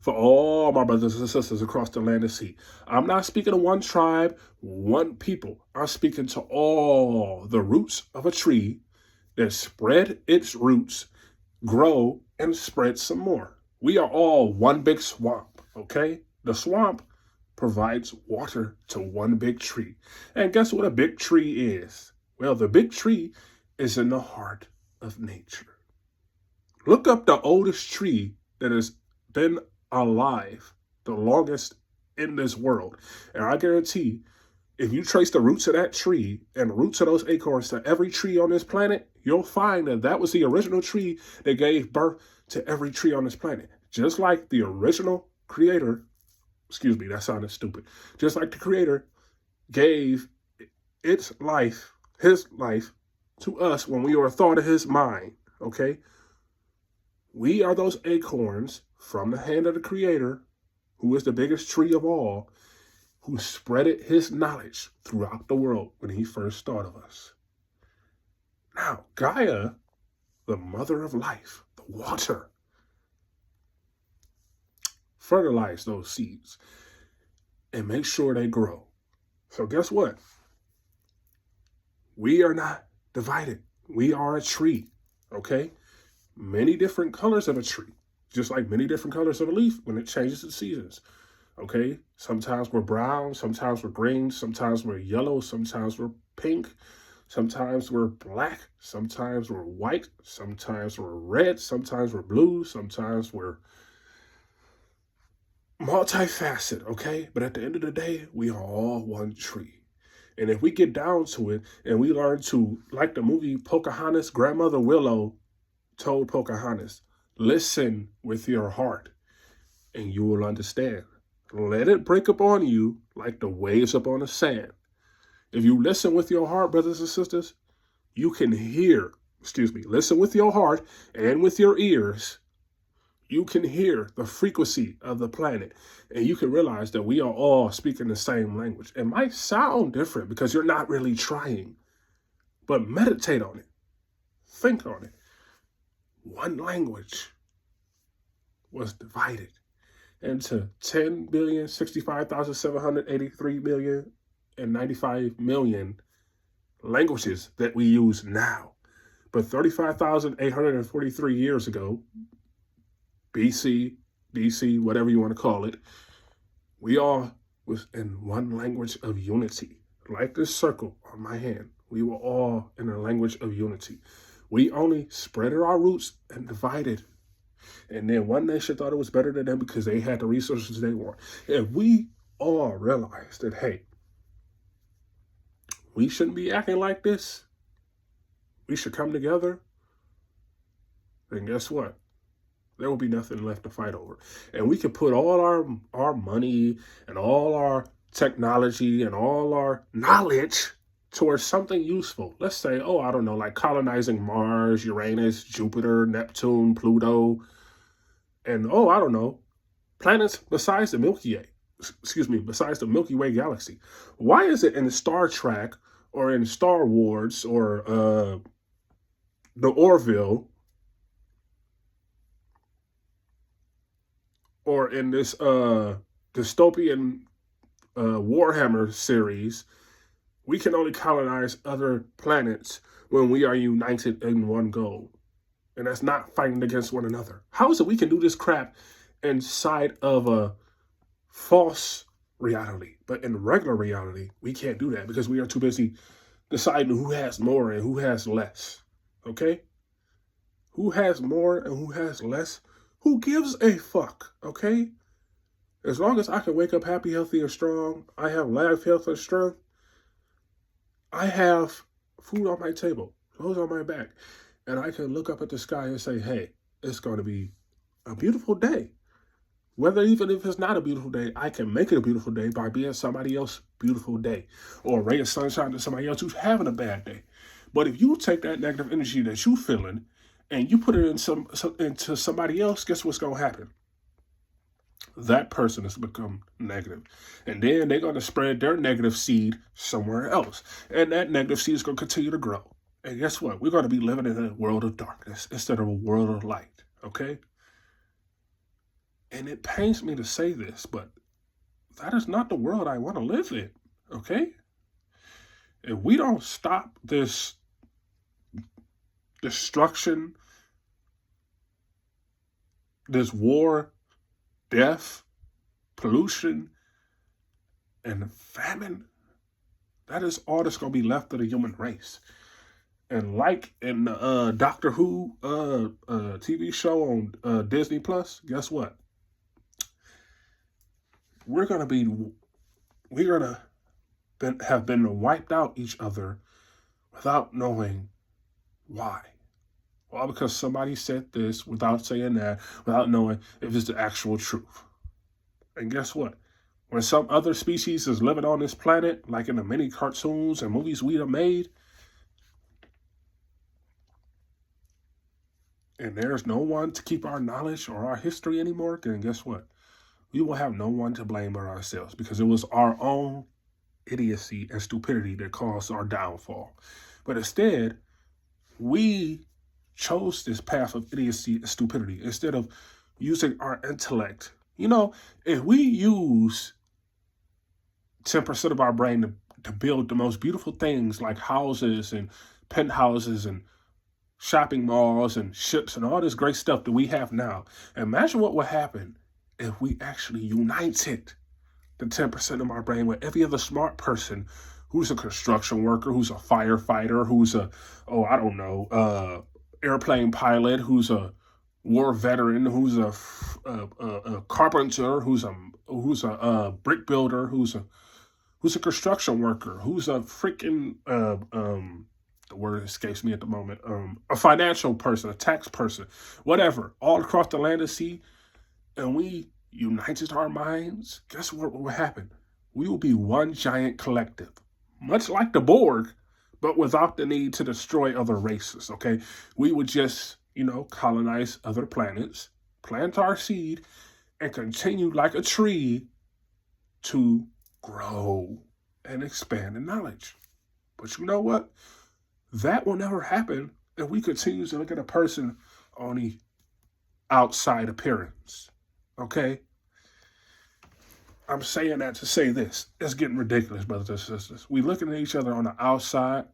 for all my brothers and sisters across the land and sea. I'm not speaking to one tribe, one people. I'm speaking to all the roots of a tree that spread its roots, grow, and spread some more. We are all one big swamp, okay? The swamp provides water to one big tree. And guess what a big tree is? Well, the big tree is in the heart of nature. Look up the oldest tree that has been alive the longest in this world. And I guarantee if you trace the roots of that tree and the roots of those acorns to every tree on this planet, you'll find that that was the original tree that gave birth to every tree on this planet. Just like the original creator, excuse me, that sounded stupid. Just like the creator gave its life, his life, to us when we were a thought of his mind, okay? We are those acorns from the hand of the creator, who is the biggest tree of all, who spreaded his knowledge throughout the world when he first thought of us. Now, Gaia, the mother of life, the water, fertilize those seeds and make sure they grow. So guess what? We are not divided. We are a tree, okay? Many different colors of a tree, just like many different colors of a leaf when it changes its seasons, okay? Sometimes we're brown, sometimes we're green, sometimes we're yellow, sometimes we're pink, sometimes we're black, sometimes we're white, sometimes we're red, sometimes we're blue, sometimes we're multifaceted, okay? But at the end of the day, we are all one tree. And if we get down to it and we learn to, like the movie Pocahontas, Grandmother Willow told Pocahontas, listen with your heart and you will understand. Let it break upon you like the waves upon the sand. If you listen with your heart, brothers and sisters, you can hear, listen with your heart and with your ears. You can hear the frequency of the planet, and you can realize that we are all speaking the same language. It might sound different because you're not really trying, but meditate on it. Think on it. One language was divided into 10,065,783,095,000,000 languages that we use now. But 35,843 years ago, BC, DC, whatever you want to call it, we all was in one language of unity. Like this circle on my hand, We were all in a language of unity. We only spread our roots and divided. And then one nation thought it was better than them because they had the resources they want. If we all realized that, hey, we shouldn't be acting like this, we should come together, then guess what? There will be nothing left to fight over. And we can put all our money and all our technology and all our knowledge towards something useful. Let's say, oh, I don't know, like colonizing Mars, Uranus, Jupiter, Neptune, Pluto, and oh, I don't know, planets besides the besides the Milky Way galaxy. Why is it in Star Trek or in Star Wars or the Orville or in this dystopian Warhammer series, we can only colonize other planets when we are united in one goal? And that's not fighting against one another. How is it we can do this crap inside of a false reality, but in regular reality, we can't do that because we are too busy deciding who has more and who has less, okay? Who has more and who has less? Who gives a fuck, okay? As long as I can wake up happy, healthy, and strong, I have life, health, and strength, I have food on my table, clothes on my back, and I can look up at the sky and say, hey, it's going to be a beautiful day. Whether even if it's not a beautiful day, I can make it a beautiful day by being somebody else's beautiful day or a ray of sunshine to somebody else who's having a bad day. But if you take that negative energy that you're feeling and you put it into somebody else, guess what's going to happen? That person has become negative. And then they're going to spread their negative seed somewhere else. And that negative seed is going to continue to grow. And guess what? We're going to be living in a world of darkness instead of a world of light. Okay? And it pains me to say this, but that is not the world I want to live in. Okay? If we don't stop this destruction, this war, death, pollution, and famine, that is all that's going to be left of the human race. And like in the Doctor Who TV show on Disney Plus, guess what? We're gonna have been wiped out each other without knowing why. Well, because somebody said this without saying that, without knowing if it's the actual truth. And guess what? When some other species is living on this planet, like in the many cartoons and movies we have made, and there's no one to keep our knowledge or our history anymore, then guess what? We will have no one to blame but ourselves because it was our own idiocy and stupidity that caused our downfall. But instead, we chose this path of idiocy and stupidity instead of using our intellect. You know, if we use 10% of our brain to build the most beautiful things like houses and penthouses and shopping malls and ships and all this great stuff that we have now, imagine what would happen if we actually united the 10% of our brain with every other smart person who's a construction worker, who's a firefighter, who's airplane pilot, who's a war veteran, who's a carpenter, who's a brick builder, who's a construction worker, who's a freaking the word escapes me at the moment, a financial person, a tax person, whatever, all across the land and sea, and we united our minds, guess what will happen? We will be one giant collective, much like the Borg, but without the need to destroy other races, okay? We would just, colonize other planets, plant our seed, and continue like a tree to grow and expand in knowledge. But you know what? That will never happen if we continue to look at a person on the outside appearance. Okay? I'm saying that to say this. It's getting ridiculous, brothers and sisters. We looking at each other on the outside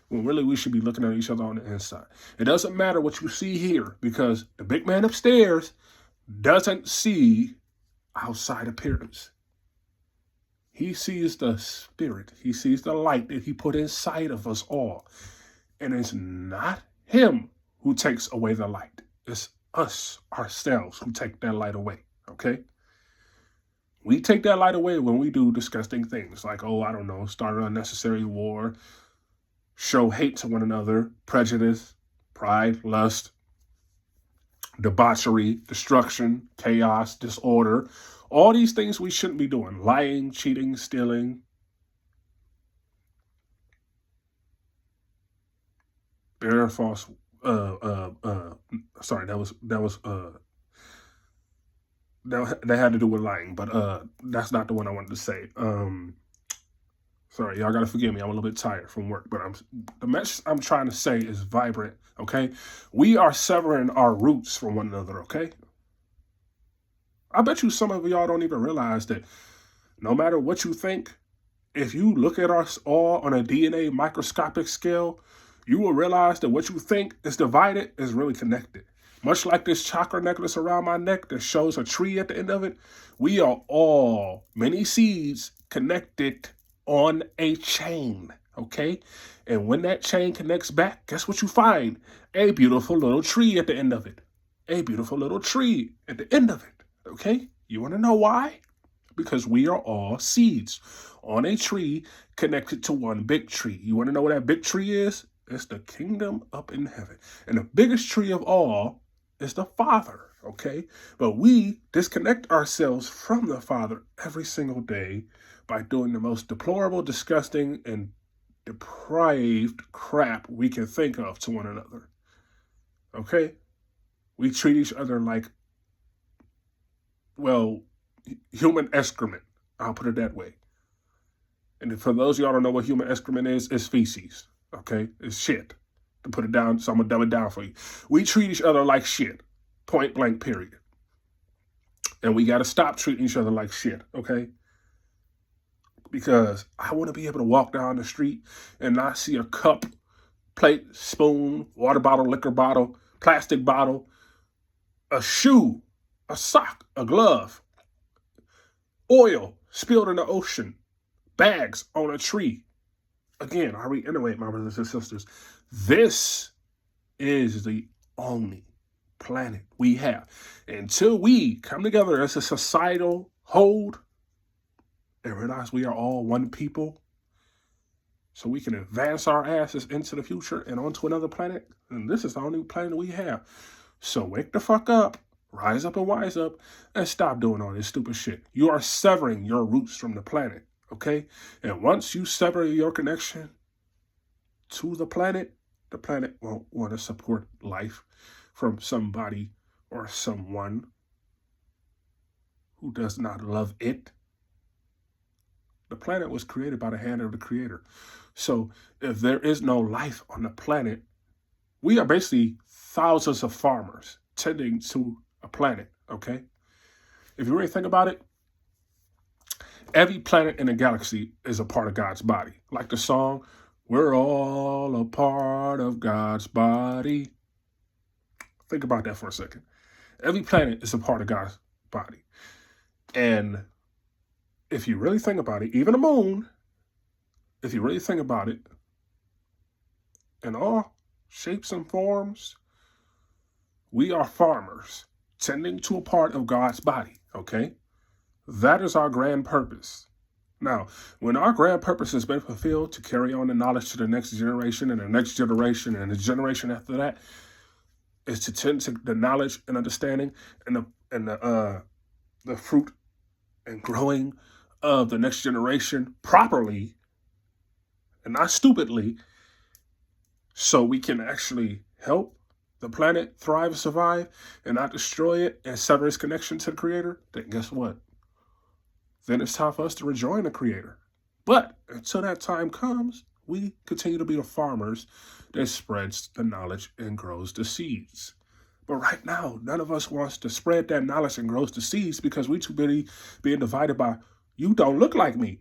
when really we should be looking at each other on the inside. It doesn't matter what you see here because the big man upstairs doesn't see outside appearance. He sees the spirit. He sees the light that he put inside of us all. And it's not him who takes away the light. It's us, ourselves, who take that light away, okay? We take that light away when we do disgusting things like, oh, I don't know, start an unnecessary war, show hate to one another, prejudice, pride, lust, debauchery, destruction, chaos, disorder. All these things we shouldn't be doing. Lying, cheating, stealing. Bearing false. Sorry, that had to do with lying, but that's not the one I wanted to say. Sorry, y'all gotta forgive me. I'm a little bit tired from work, but the message I'm trying to say is vibrant. Okay, we are severing our roots from one another. Okay, I bet you some of y'all don't even realize that. No matter what you think, if you look at us all on a DNA microscopic scale, you will realize that what you think is divided is really connected. Much like this chakra necklace around my neck that shows a tree at the end of it, we are all many seeds connected on a chain, okay? And when that chain connects back, guess what you find? A beautiful little tree at the end of it. A beautiful little tree at the end of it, okay? You want to know why? Because we are all seeds on a tree connected to one big tree. You want to know what that big tree is? It's the kingdom up in heaven. And the biggest tree of all is the Father, okay? But we disconnect ourselves from the Father every single day by doing the most deplorable, disgusting, and depraved crap we can think of to one another, okay? We treat each other like, well, human excrement. I'll put it that way. And for those of y'all don't know what human excrement is, it's feces, okay? It's shit. To put it down, so I'm going to dumb it down for you. We treat each other like shit, point blank, period. And we got to stop treating each other like shit, okay? Because I want to be able to walk down the street and not see a cup, plate, spoon, water bottle, liquor bottle, plastic bottle, a shoe, a sock, a glove, oil spilled in the ocean, bags on a tree. Again, I reiterate, my brothers and sisters, this is the only planet we have. Until we come together as a societal whole and realize we are all one people, so we can advance our asses into the future and onto another planet, and this is the only planet we have. So wake the fuck up, rise up and wise up, and stop doing all this stupid shit. You are severing your roots from the planet, okay? And once you sever your connection to the planet won't want to support life from somebody or someone who does not love it. The planet was created by the hand of the Creator. So if there is no life on the planet, we are basically thousands of farmers tending to a planet, okay? If you really think about it, every planet in the galaxy is a part of God's body. Like the song, we're all a part of God's body. Think about that for a second. Every planet is a part of God's body. And if you really think about it, even the moon, if you really think about it, in all shapes and forms, we are farmers tending to a part of God's body, okay? That is our grand purpose. Now, when our grand purpose has been fulfilled to carry on the knowledge to the next generation and the next generation and the generation after that, is to tend to the knowledge and understanding and the fruit and growing of the next generation properly and not stupidly, so we can actually help the planet thrive, survive, and not destroy it and sever its connection to the Creator, then guess what? Then it's time for us to rejoin the Creator. But until that time comes, we continue to be the farmers that spreads the knowledge and grows the seeds. But right now, none of us wants to spread that knowledge and grows the seeds because we too busy being divided by, you don't look like me.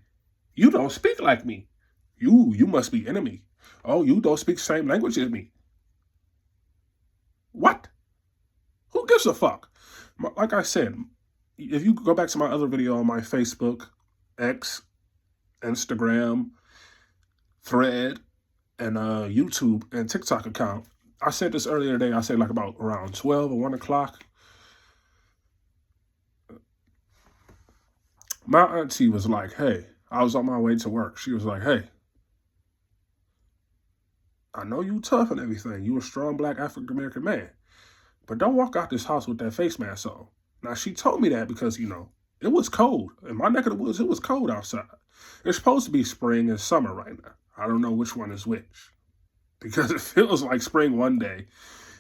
You don't speak like me. You must be enemy. Oh, you don't speak the same language as me. What? Who gives a fuck? Like I said, if you go back to my other video on my Facebook, X, Instagram, Thread, and YouTube and TikTok account. I said this earlier today. I said like about around 12 or 1 o'clock. My auntie was like, hey, I was on my way to work. She was like, hey, I know you tough and everything. You a strong black African American man. But don't walk out this house with that face mask on. Now, she told me that because, it was cold. In my neck of the woods, it was cold outside. It's supposed to be spring and summer right now. I don't know which one is which. Because it feels like spring one day.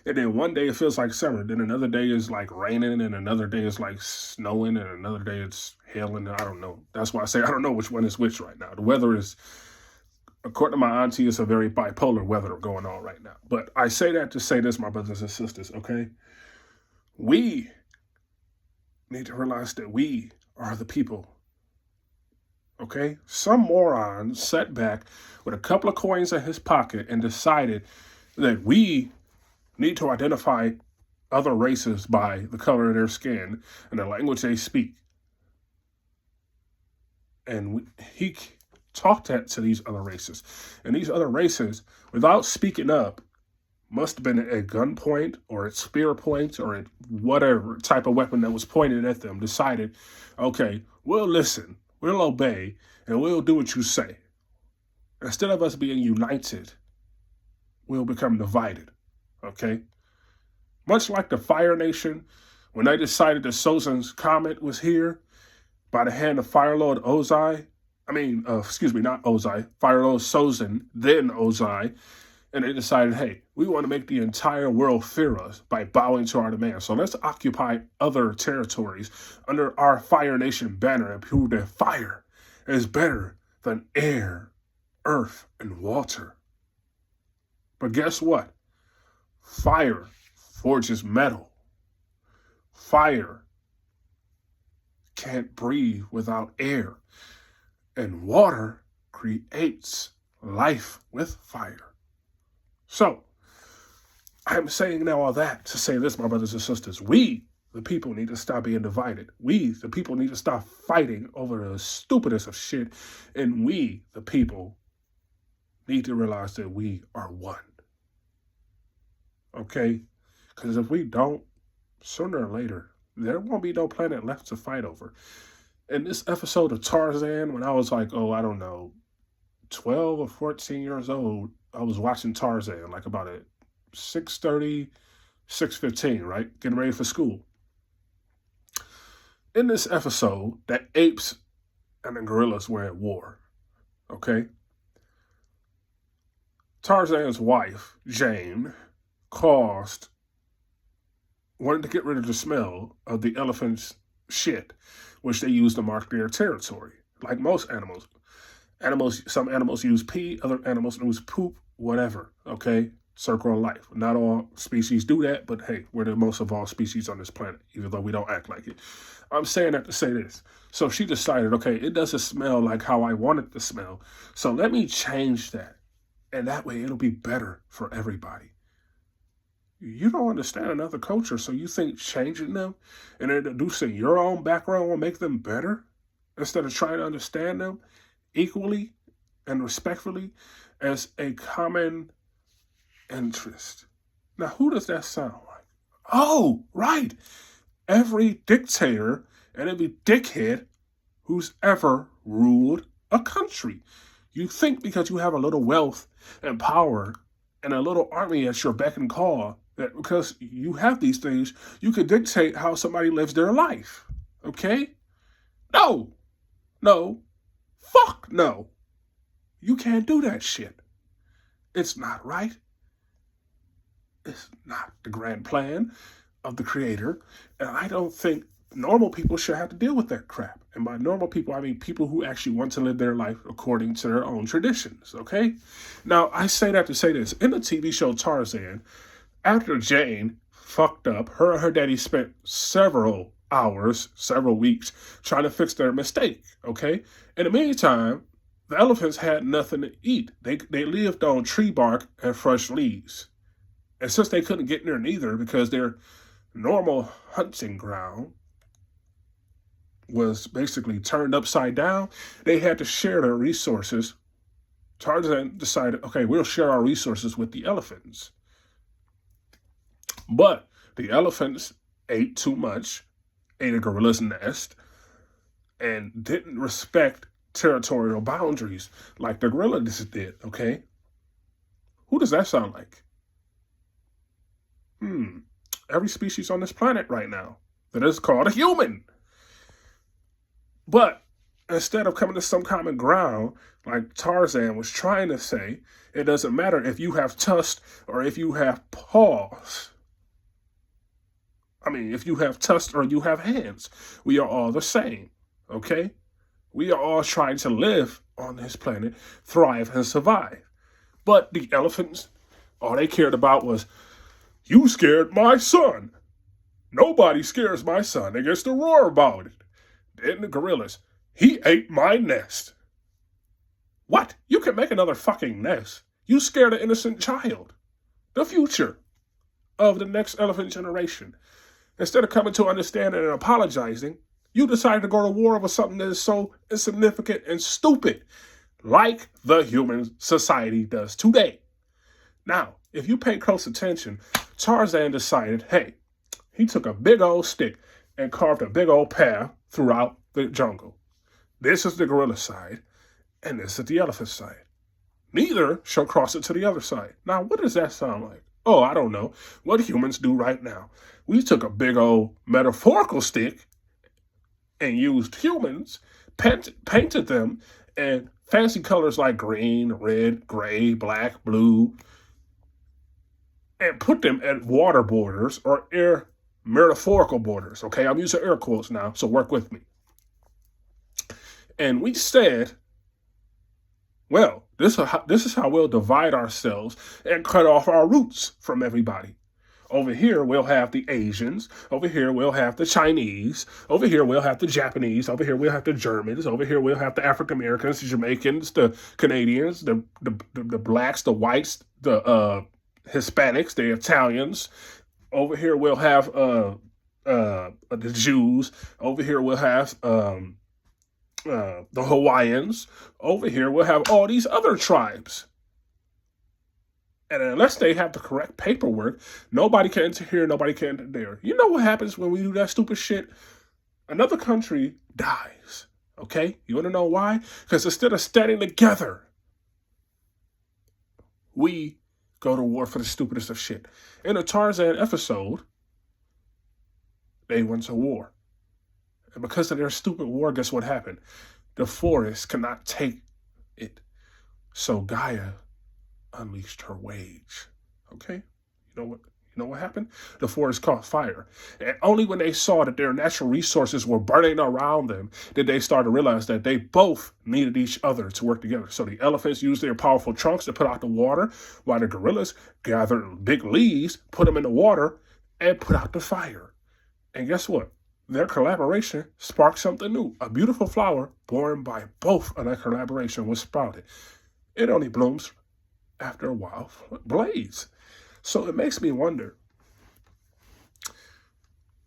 And then one day it feels like summer. Then another day is like raining. And another day is like snowing. And another day it's hailing. I don't know. That's why I say I don't know which one is which right now. The weather is, according to my auntie, it's a very bipolar weather going on right now. But I say that to say this, my brothers and sisters, okay? We need to realize that we are the people, okay? Some moron sat back with a couple of coins in his pocket and decided that we need to identify other races by the color of their skin and the language they speak. And he taught that to these other races. And these other races, without speaking up, must have been at gunpoint or at spear point or at whatever type of weapon that was pointed at them, decided, okay, we'll listen, we'll obey, and we'll do what you say. Instead of us being united, we'll become divided, okay? Much like the Fire Nation, when they decided that Sozan's comet was here by the hand of Firelord Ozai, not Ozai, Firelord Sozan, then Ozai, and they decided, hey, we want to make the entire world fear us by bowing to our demands. So let's occupy other territories under our Fire Nation banner and prove that fire is better than air, earth, and water. But guess what? Fire forges metal. Fire can't breathe without air. And water creates life with fire. So, I'm saying now all that to say this, my brothers and sisters. We, the people, need to stop being divided. We, the people, need to stop fighting over the stupidest of shit. And we, the people, need to realize that we are one. Okay? Because if we don't, sooner or later, there won't be no planet left to fight over. In this episode of Tarzan, when I was like, 12 or 14 years old, I was watching Tarzan, like about at 6:30, 6:15, right? Getting ready for school. In this episode, the apes and the gorillas were at war, okay? Tarzan's wife, Jane, wanted to get rid of the smell of the elephant's shit, which they used to mark their territory, like most animals. Some animals use pee, other animals use poop, whatever, okay? Circle of life. Not all species do that, but hey, we're the most evolved species on this planet, even though we don't act like it. I'm saying that to say this. So she decided, okay, it doesn't smell like how I want it to smell, so let me change that. And that way it'll be better for everybody. You don't understand another culture, so you think changing them and introducing your own background will make them better instead of trying to understand them equally and respectfully as a common interest. Now, who does that sound like? Oh, right. Every dictator and every dickhead who's ever ruled a country. You think because you have a little wealth and power and a little army at your beck and call that because you have these things, you can dictate how somebody lives their life. Okay? No. Fuck no. You can't do that shit. It's not right. It's not the grand plan of the creator. And I don't think normal people should have to deal with that crap. And by normal people, I mean people who actually want to live their life according to their own traditions, okay? Now, I say that to say this. In the TV show Tarzan, after Jane fucked up, her and her daddy spent several hours, several weeks, trying to fix their mistake, okay? In the meantime, the elephants had nothing to eat. They lived on tree bark and fresh leaves. And since they couldn't get near neither because their normal hunting ground was basically turned upside down, they had to share their resources. Tarzan decided, okay, we'll share our resources with the elephants. But the elephants ate too much, ate a gorilla's nest, and didn't respect territorial boundaries like the gorillas did, okay? Who does that sound like? Every species on this planet right now that is called a human. But instead of coming to some common ground, like Tarzan was trying to say, it doesn't matter if you have tusks or if you have paws. I mean, if you have tusks or you have hands, we are all the same, okay? We are all trying to live on this planet, thrive and survive. But the elephants, all they cared about was, you scared my son. Nobody scares my son. They gets to roar about it. Then the gorillas, he ate my nest. What? You can make another fucking nest. You scared an innocent child. The future of the next elephant generation. Instead of coming to understanding and apologizing, you decided to go to war over something that is so insignificant and stupid, like the human society does today. Now, if you pay close attention, Tarzan decided, hey, he took a big old stick and carved a big old path throughout the jungle. This is the gorilla side, and this is the elephant side. Neither shall cross it to the other side. Now, what does that sound like? Oh, I don't know. What humans do right now. We took a big old metaphorical stick and used humans, painted them in fancy colors like green, red, gray, black, blue, and put them at water borders or air metaphorical borders. Okay, I'm using air quotes now, so work with me. And we said, well, this is how we'll divide ourselves and cut off our roots from everybody. Over here, we'll have the Asians. Over here, we'll have the Chinese. Over here, we'll have the Japanese. Over here, we'll have the Germans. Over here, we'll have the African Americans, the Jamaicans, the Canadians, the blacks, the whites, the Hispanics, the Italians. Over here, we'll have the Jews. Over here, we'll have the Hawaiians. Over here, we'll have all these other tribes. And unless they have the correct paperwork, nobody can enter here, nobody can enter there. You know what happens when we do that stupid shit? Another country dies, okay? You want to know why? Because instead of standing together, we go to war for the stupidest of shit. In a Tarzan episode, they went to war. And because of their stupid war, guess what happened? The forest cannot take it. So Gaia unleashed her rage. Okay? You know what happened? The forest caught fire. And only when they saw that their natural resources were burning around them did they start to realize that they both needed each other to work together. So the elephants used their powerful trunks to put out the water, while the gorillas gathered big leaves, put them in the water, and put out the fire. And guess what? Their collaboration sparked something new. A beautiful flower born by both of their collaboration was sprouted. It only blooms after a while blaze. So it makes me wonder,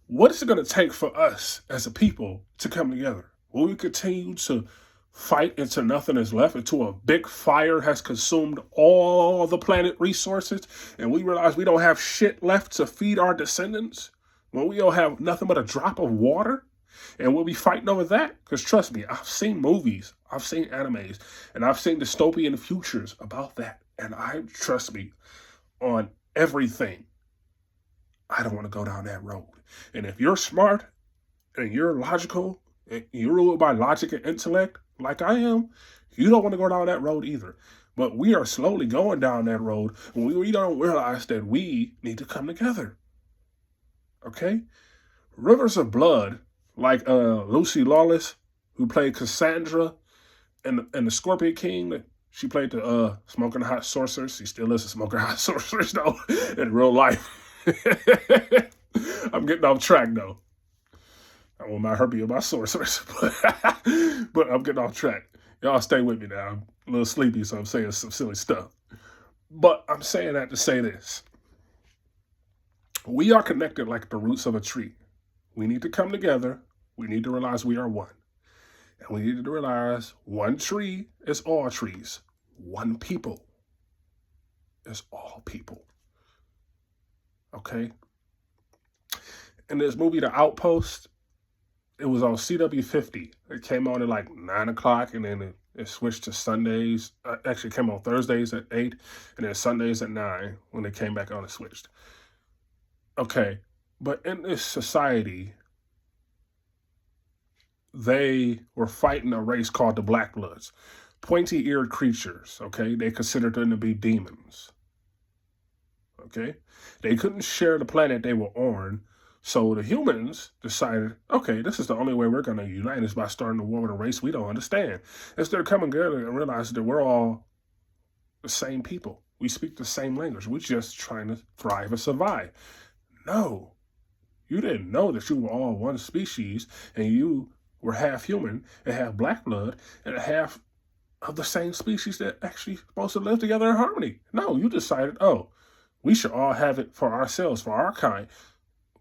what is it going to take for us as a people to come together? Will we continue to fight until nothing is left, until a big fire has consumed all the planet resources and we realize we don't have shit left to feed our descendants? When we don't have nothing but a drop of water? And we'll be fighting over that? Because trust me, I've seen movies, I've seen animes, and I've seen dystopian futures about that. And trust me, on everything, I don't want to go down that road. And if you're smart and you're logical and you're ruled by logic and intellect like I am, you don't want to go down that road either. But we are slowly going down that road and we don't realize that we need to come together. Okay? Rivers of Blood, like Lucy Lawless, who played Cassandra in the Scorpion King. She played the Smoking Hot Sorceress. She still is a Smoking Hot Sorceress, though, in real life. I'm getting off track, though. I want my her being my sorceress, but I'm getting off track. Y'all stay with me now. I'm a little sleepy, so I'm saying some silly stuff. But I'm saying that to say this. We are connected like the roots of a tree. We need to come together. We need to realize we are one. And we need to realize one tree is all trees. One people is all people. Okay? In this movie, The Outpost, it was on CW50. It came on at like 9 o'clock, and then it switched to Sundays. Actually, it came on Thursdays at 8, and then Sundays at 9 when it came back on, it switched. Okay, but in this society, they were fighting a race called the Black Bloods. Pointy-eared creatures, okay? They considered them to be demons, okay? They couldn't share the planet they were on, so the humans decided, okay, this is the only way we're going to unite is by starting a war with a race we don't understand. Instead of coming together and realizing that we're all the same people. We speak the same language. We're just trying to thrive and survive. No, you didn't know that you were all one species and you were half human and half black blood and half of the same species that actually supposed to live together in harmony. No, you decided, oh, we should all have it for ourselves, for our kind.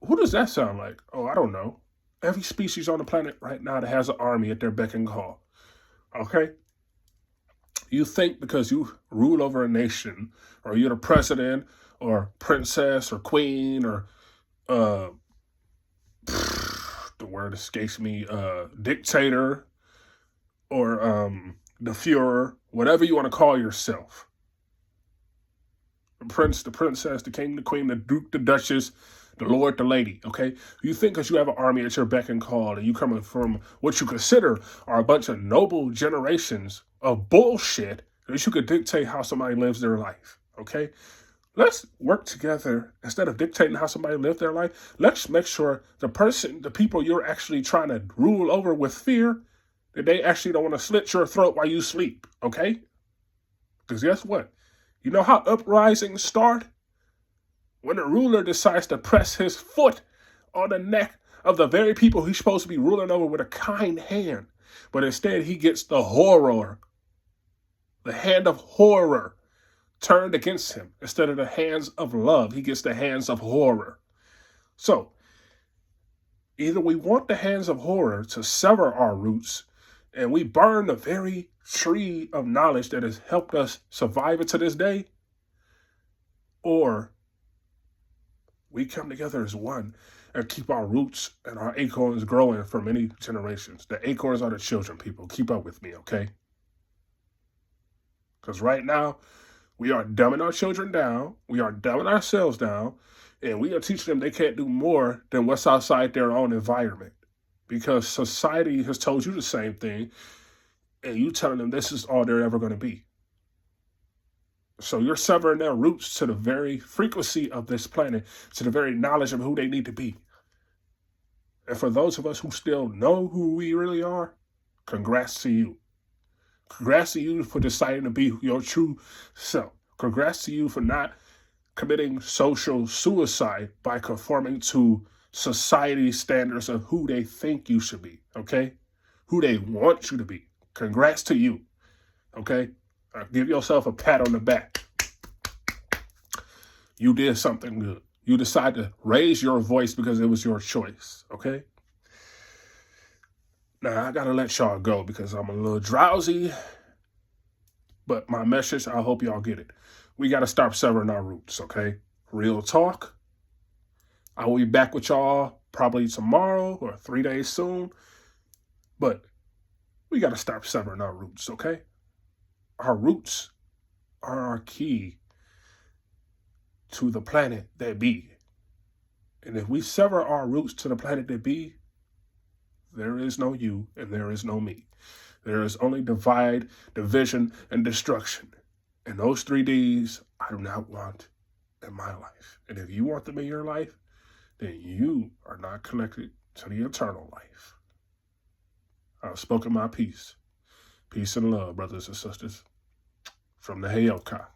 Who does that sound like? Oh, I don't know. Every species on the planet right now that has an army at their beck and call. Okay? You think because you rule over a nation, or you're the president, or princess, or queen, or the word escapes me, dictator, or the Fuhrer, whatever you want to call yourself. The prince, the princess, the king, the queen, the duke, the duchess, the lord, the lady, okay? You think because you have an army at your beck and call and you coming from what you consider are a bunch of noble generations of bullshit that you could dictate how somebody lives their life, okay? Let's work together instead of dictating how somebody lives their life. Let's make sure the people you're actually trying to rule over with fear, that they actually don't want to slit your throat while you sleep, okay? Because guess what? You know how uprisings start? When a ruler decides to press his foot on the neck of the very people he's supposed to be ruling over with a kind hand, but instead he gets the horror, the hand of horror turned against him. Instead of the hands of love, he gets the hands of horror. So, either we want the hands of horror to sever our roots and we burn the very tree of knowledge that has helped us survive it to this day, or we come together as one and keep our roots and our acorns growing for many generations. The acorns are the children, people. Keep up with me, okay? Because right now, we are dumbing our children down. We are dumbing ourselves down. And we are teaching them they can't do more than what's outside their own environment. Because society has told you the same thing. And you telling them this is all they're ever going to be. So you're severing their roots to the very frequency of this planet, to the very knowledge of who they need to be. And for those of us who still know who we really are, congrats to you. Congrats to you for deciding to be your true self. Congrats to you for not committing social suicide by conforming to society's standards of who they think you should be, okay? Who they want you to be. Congrats to you, okay? Give yourself a pat on the back. You did something good. You decided to raise your voice because it was your choice, okay? Now, I got to let y'all go because I'm a little drowsy. But my message, I hope y'all get it. We got to start severing our roots, okay? Real talk. I will be back with y'all probably tomorrow or 3 days soon. But we got to start severing our roots, okay? Our roots are our key to the planet that be. And if we sever our roots to the planet that be, there is no you and there is no me. There is only divide, division, and destruction. And those 3 Ds I do not want in my life. And if you want them in your life, then you are not connected to the eternal life. I've spoken my piece. Peace and love, brothers and sisters. From the Heyoka.